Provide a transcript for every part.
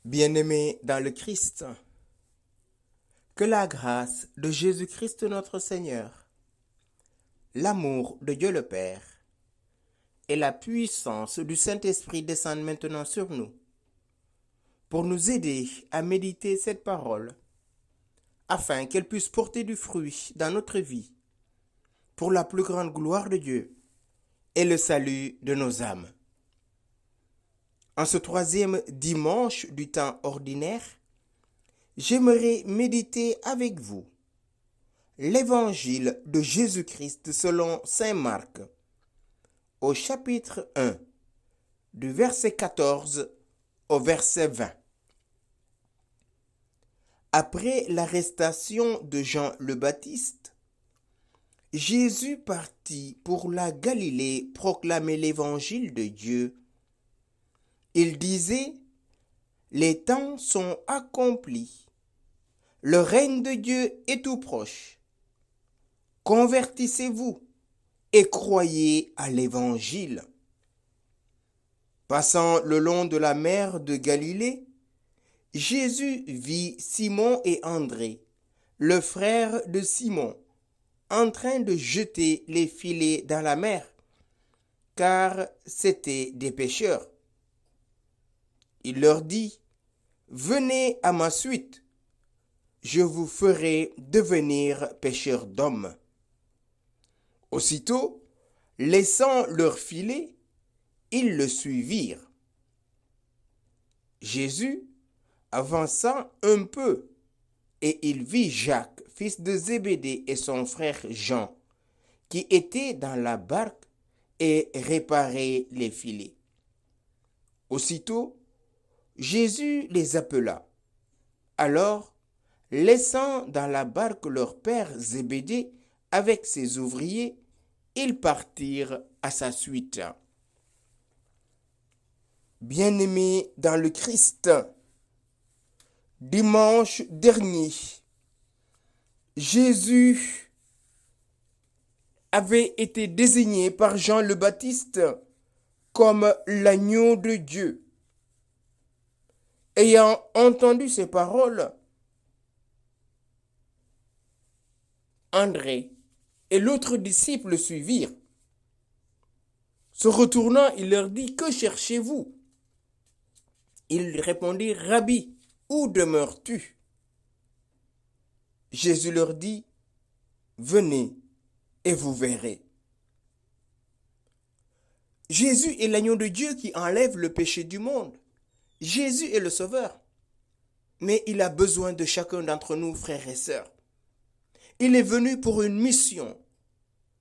Bien-aimés dans le Christ, que la grâce de Jésus-Christ notre Seigneur, l'amour de Dieu le Père et la puissance du Saint-Esprit descendent maintenant sur nous pour nous aider à méditer cette parole afin qu'elle puisse porter du fruit dans notre vie pour la plus grande gloire de Dieu et le salut de nos âmes. En ce troisième dimanche du temps ordinaire, j'aimerais méditer avec vous l'évangile de Jésus-Christ selon saint Marc, au chapitre 1, du verset 14 au verset 20. Après l'arrestation de Jean le Baptiste, Jésus partit pour la Galilée proclamer l'évangile de Dieu. Il disait: les temps sont accomplis, le règne de Dieu est tout proche. Convertissez-vous et croyez à l'évangile. Passant le long de la mer de Galilée, Jésus vit Simon et André, le frère de Simon, en train de jeter les filets dans la mer, car c'étaient des pêcheurs. Il leur dit: venez à ma suite, je vous ferai devenir pêcheurs d'hommes. Aussitôt, laissant leurs filets, ils le suivirent. Jésus avança un peu, et il vit Jacques, fils de Zébédée, et son frère Jean, qui étaient dans la barque et réparaient les filets. Aussitôt, Jésus les appela. Alors, laissant dans la barque leur père Zébédée avec ses ouvriers, ils partirent à sa suite. Bien-aimés dans le Christ, dimanche dernier, Jésus avait été désigné par Jean le Baptiste comme l'agneau de Dieu. Ayant entendu ces paroles, André et l'autre disciple le suivirent. Se retournant, il leur dit: que cherchez-vous? Ils répondirent: Rabbi, où demeures-tu? Jésus leur dit: venez et vous verrez. Jésus est l'agneau de Dieu qui enlève le péché du monde. Jésus est le Sauveur. Mais il a besoin de chacun d'entre nous, frères et sœurs. Il est venu pour une mission,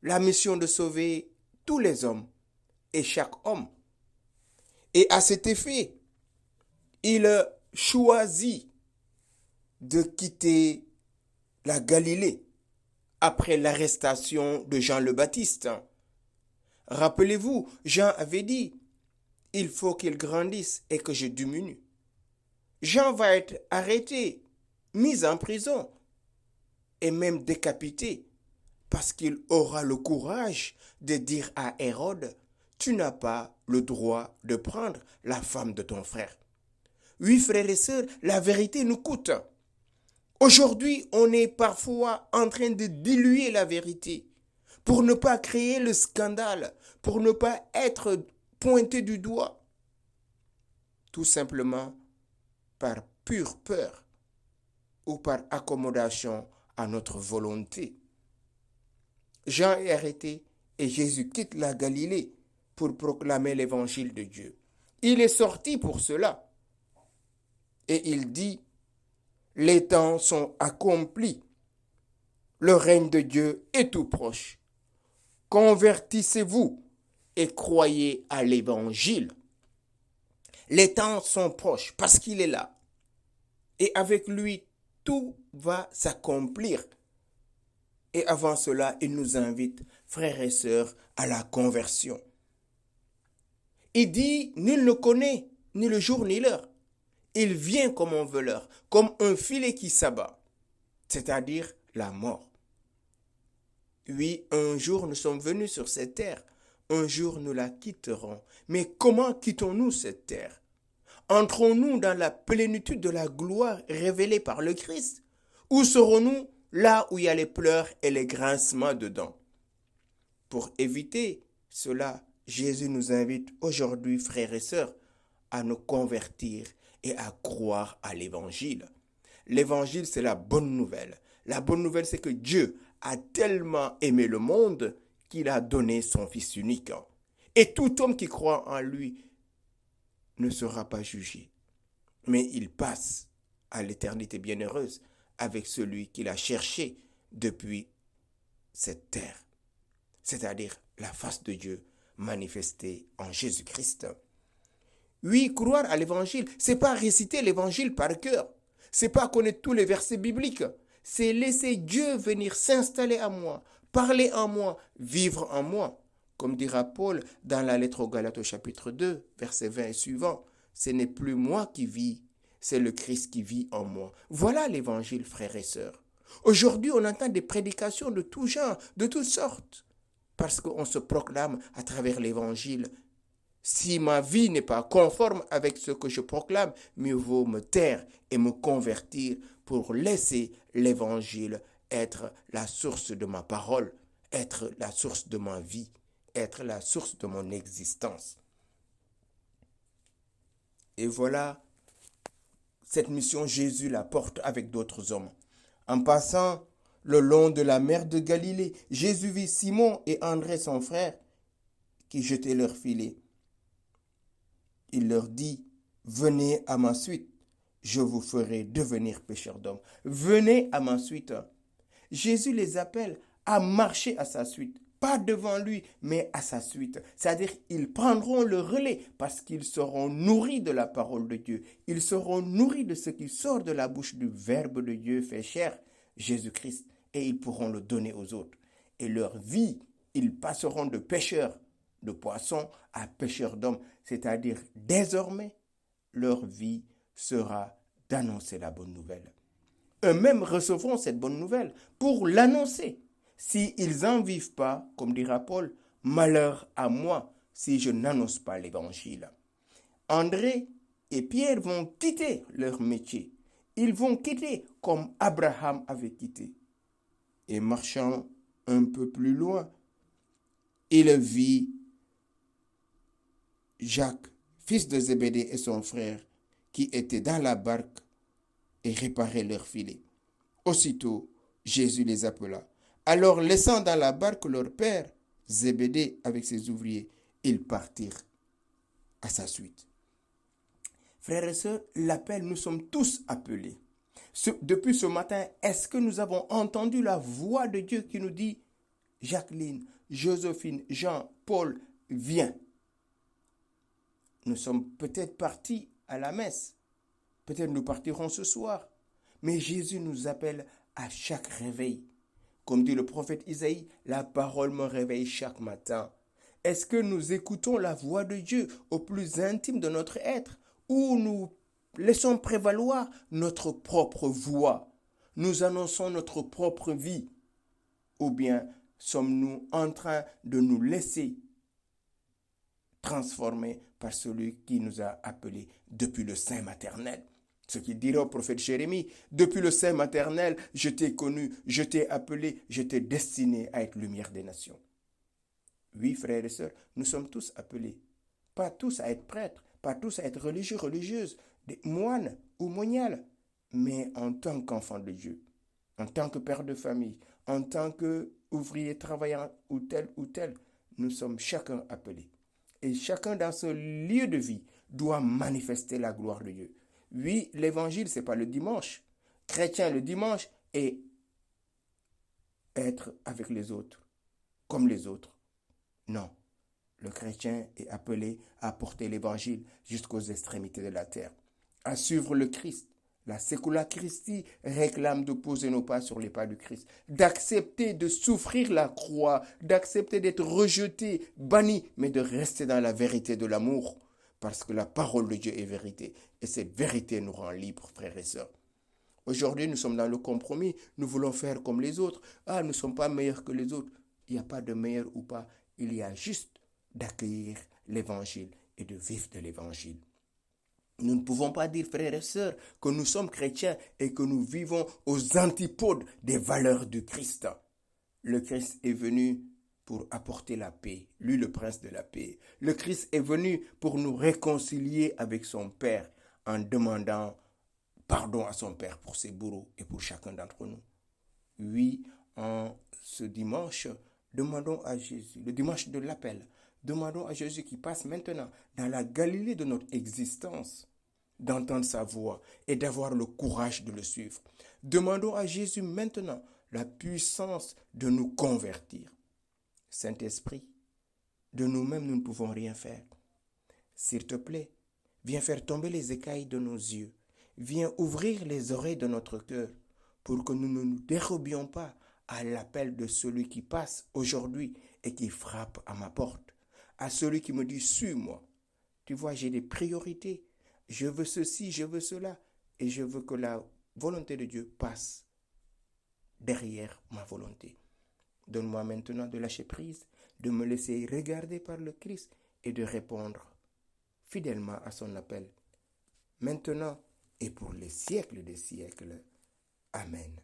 la mission de sauver tous les hommes et chaque homme. Et à cet effet, il choisit de quitter la Galilée après l'arrestation de Jean le Baptiste. Rappelez-vous, Jean avait dit: il faut qu'il grandisse et que je diminue. Jean va être arrêté, mis en prison et même décapité parce qu'il aura le courage de dire à Hérode: tu n'as pas le droit de prendre la femme de ton frère. Oui, frères et sœurs, la vérité nous coûte. Aujourd'hui, on est parfois en train de diluer la vérité pour ne pas créer le scandale, pour ne pas être pointé du doigt, tout simplement par pure peur ou par accommodation à notre volonté. Jean est arrêté et Jésus quitte la Galilée pour proclamer l'évangile de Dieu. Il est sorti pour cela. Et il dit: les temps sont accomplis, le règne de Dieu est tout proche. Convertissez-vous et croyez à l'évangile. Les temps sont proches parce qu'il est là. Et avec lui, tout va s'accomplir. Et avant cela, il nous invite, frères et sœurs, à la conversion. Il dit: nul ne connaît ni le jour ni l'heure. Il vient comme un voleur, comme un filet qui s'abat, c'est-à-dire la mort. Oui, un jour nous sommes venus sur cette terre, un jour nous la quitterons. Mais comment quittons-nous cette terre? Entrons-nous dans la plénitude de la gloire révélée par le Christ? Ou serons-nous là où il y a les pleurs et les grincements dedans? Pour éviter cela, Jésus nous invite aujourd'hui, frères et sœurs, à nous convertir et à croire à l'Évangile. L'Évangile, c'est la bonne nouvelle. La bonne nouvelle, c'est que Dieu a tellement aimé le monde qu'il a donné son Fils unique. Et tout homme qui croit en lui ne sera pas jugé, mais il passe à l'éternité bienheureuse avec celui qu'il a cherché depuis cette terre, c'est-à-dire la face de Dieu manifestée en Jésus-Christ. Oui, croire à l'évangile, c'est pas réciter l'évangile par cœur, c'est pas connaître tous les versets bibliques, c'est laisser Dieu venir s'installer en moi, parler en moi, vivre en moi. Comme dira Paul dans la lettre aux Galates au chapitre 2, verset 20 et suivant, ce n'est plus moi qui vis, c'est le Christ qui vit en moi. Voilà l'évangile, frères et sœurs. Aujourd'hui, on entend des prédications de tout genre, de toutes sortes, parce qu'on se proclame à travers l'évangile. Si ma vie n'est pas conforme avec ce que je proclame, mieux vaut me taire et me convertir pour laisser l'évangile être la source de ma parole, être la source de ma vie, être la source de mon existence. Et voilà, cette mission, Jésus la porte avec d'autres hommes. En passant le long de la mer de Galilée, Jésus vit Simon et André, son frère, qui jetaient leurs filets. Il leur dit, venez à ma suite, je vous ferai devenir pécheurs d'hommes. Venez à ma suite. Jésus les appelle à marcher à sa suite. Pas devant lui, mais à sa suite. C'est-à-dire, ils prendront le relais parce qu'ils seront nourris de la parole de Dieu. Ils seront nourris de ce qui sort de la bouche du Verbe de Dieu fait chair, Jésus-Christ, et ils pourront le donner aux autres. Et leur vie, ils passeront de pêcheurs de poissons à pêcheurs d'hommes. C'est-à-dire, désormais, leur vie sera d'annoncer la bonne nouvelle. Eux-mêmes recevront cette bonne nouvelle pour l'annoncer. S'ils n'en vivent pas, comme dira Paul, malheur à moi si je n'annonce pas l'évangile. André et Pierre vont quitter leur métier. Ils vont quitter comme Abraham avait quitté. Et marchant un peu plus loin, il vit Jacques, fils de Zébédée et son frère, qui étaient dans la barque et réparaient leurs filets. Aussitôt, Jésus les appela. Alors, laissant dans la barque leur père, Zébédée avec ses ouvriers, ils partirent à sa suite. Frères et sœurs, l'appel, nous sommes tous appelés. Depuis ce matin, est-ce que nous avons entendu la voix de Dieu qui nous dit, Jacqueline, Joséphine, Jean, Paul, viens. Nous sommes peut-être partis à la messe. Peut-être nous partirons ce soir. Mais Jésus nous appelle à chaque réveil. Comme dit le prophète Isaïe, la parole me réveille chaque matin. Est-ce que nous écoutons la voix de Dieu au plus intime de notre être ou nous laissons prévaloir notre propre voix? Nous annonçons notre propre vie. Ou bien sommes-nous en train de nous laisser transformer par celui qui nous a appelés depuis le sein maternel? Ce qu'il dirait au prophète Jérémie, depuis le sein maternel, je t'ai connu, je t'ai appelé, je t'ai destiné à être lumière des nations. Oui, frères et sœurs, nous sommes tous appelés. Pas tous à être prêtres, pas tous à être religieux, religieuses, des moines ou moniales, mais en tant qu'enfant de Dieu, en tant que père de famille, en tant qu'ouvrier travaillant ou tel, nous sommes chacun appelés. Et chacun dans ce lieu de vie doit manifester la gloire de Dieu. Oui, l'évangile, ce n'est pas le dimanche. Chrétien le dimanche et être avec les autres, comme les autres. Non, le chrétien est appelé à porter l'évangile jusqu'aux extrémités de la terre, à suivre le Christ. La Secula Christi réclame de poser nos pas sur les pas du Christ, d'accepter de souffrir la croix, d'accepter d'être rejeté, banni, mais de rester dans la vérité de l'amour. Parce que la parole de Dieu est vérité. Et cette vérité nous rend libres, frères et sœurs. Aujourd'hui, nous sommes dans le compromis. Nous voulons faire comme les autres. Ah, nous ne sommes pas meilleurs que les autres. Il n'y a pas de meilleur ou pas. Il y a juste d'accueillir l'évangile et de vivre de l'évangile. Nous ne pouvons pas dire, frères et sœurs, que nous sommes chrétiens et que nous vivons aux antipodes des valeurs du Christ. Le Christ est venu pour apporter la paix, lui le prince de la paix. Le Christ est venu pour nous réconcilier avec son Père en demandant pardon à son Père pour ses bourreaux et pour chacun d'entre nous. Oui, en ce dimanche, demandons à Jésus, le dimanche de l'appel, demandons à Jésus qui passe maintenant dans la Galilée de notre existence, d'entendre sa voix et d'avoir le courage de le suivre. Demandons à Jésus maintenant la puissance de nous convertir. Saint-Esprit, de nous-mêmes, nous ne pouvons rien faire. S'il te plaît, viens faire tomber les écailles de nos yeux. Viens ouvrir les oreilles de notre cœur pour que nous ne nous dérobions pas à l'appel de celui qui passe aujourd'hui et qui frappe à ma porte. À celui qui me dit, suis-moi. Tu vois, j'ai des priorités. Je veux ceci, je veux cela. Et je veux que la volonté de Dieu passe derrière ma volonté. Donne-moi maintenant de lâcher prise, de me laisser regarder par le Christ et de répondre fidèlement à son appel. Maintenant et pour les siècles des siècles. Amen.